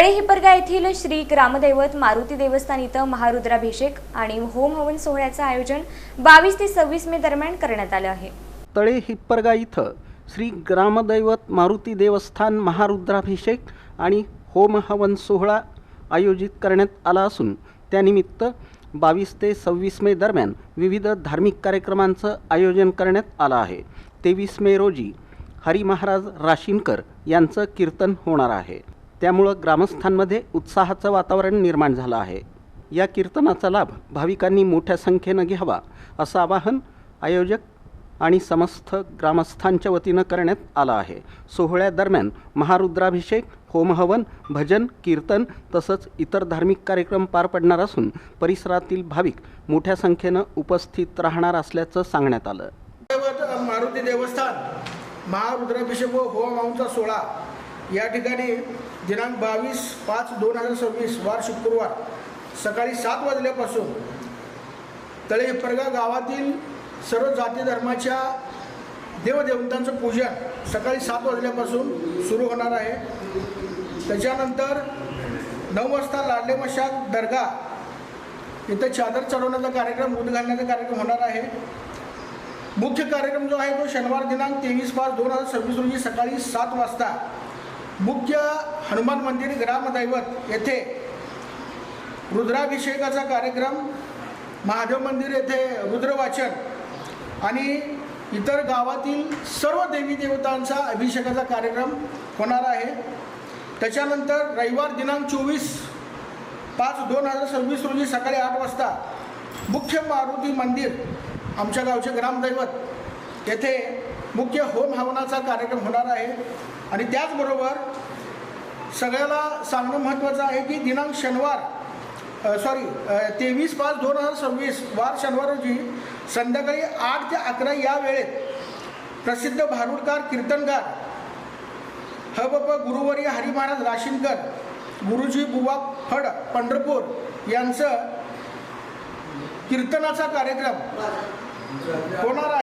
तळे हिप्परगा येथील श्री ग्रामदैवत मारुती देवस्थान इथं महारुद्राभिषेक आणि होम हवन सोहळ्याचं आयोजन 22 ते 26 मे दरम्यान करण्यात आलं आहे। तळे हिप्परगा इथं श्री ग्रामदैवत मारुती देवस्थान महारुद्राभिषेक आणि होम हवन सोहळा आयोजित करण्यात आला असून त्यानिमित्त 22 ते 26 मे दरम्यान विविध धार्मिक कार्यक्रमांचं आयोजन करण्यात आलं आहे। 23 मे रोजी हरी महाराज राशीनकर यांचं कीर्तन होणार आहे। त्यामुळे ग्रामस्थांमध्ये उत्साहाचं वातावरण निर्माण झालं आहे। या कीर्तनाचा लाभ भाविकांनी मोठ्या संख्येने घ्यावा असं आवाहन आयोजक आणि समस्त ग्रामस्थांच्या वतीनं करण्यात आलं आहे। सोहळ्यादरम्यान महारुद्राभिषेक, होमहवन, भजन, कीर्तन तसंच इतर धार्मिक कार्यक्रम पार पडणार असून परिसरातील भाविक मोठ्या संख्येनं उपस्थित राहणार असल्याचं सांगण्यात आलं। मारुती देवस्थान महारुद्राभिषेक व होमहवनचा सोहळा या ठिकाणी दिनांक 22/5/2026 वार शुक्रवार सकाळी 7 वाजल्यापासून तळे हिप्परगा गावातील सर्व जाती धर्माच्या देवदेवतांचं पूजन सकाळी 7 वाजल्यापासून सुरू होणार आहे। त्याच्यानंतर 9 वाजता लाडले मशाक दर्गा इथं चादर चढवण्याचा कार्यक्रम, ऊद घालण्याचा कार्यक्रम होणार आहे। मुख्य कार्यक्रम जो आहे तो शनिवार दिनांक 23/5/2026 रोजी सकाळी 7 वाजता मुख्य हनुमान मंदिर ग्रामदैवत येथे रुद्राभिषेकाचा कार्यक्रम, महादेव मंदिर येथे रुद्रवाचन आणि इतर गावातील सर्व देवी देवतांचा अभिषेकाचा कार्यक्रम होणार आहे। त्याच्यानंतर रविवार दिनांक 24/5/2026 रोजी सकाळी 8 वाजता मुख्य मारुती मंदिर आमच्या गावचे ग्रामदैवत येथे मुख्य होम हवनाचा कार्यक्रम होणार आहे। आणि त्याचबरोबर सगळ्याला सांगणं महत्त्वाचं आहे की दिनांक 23/5/2026 वार शनिवार रोजी संध्याकाळी 8 ते 11 या वेळेत प्रसिद्ध भारुडकार कीर्तनकार हबप गुरुवर्य हरी महाराज राशीनकर, गुरुजी बुवा फड पंढरपूर यांचं कीर्तनाचा कार्यक्रम होणार आहे।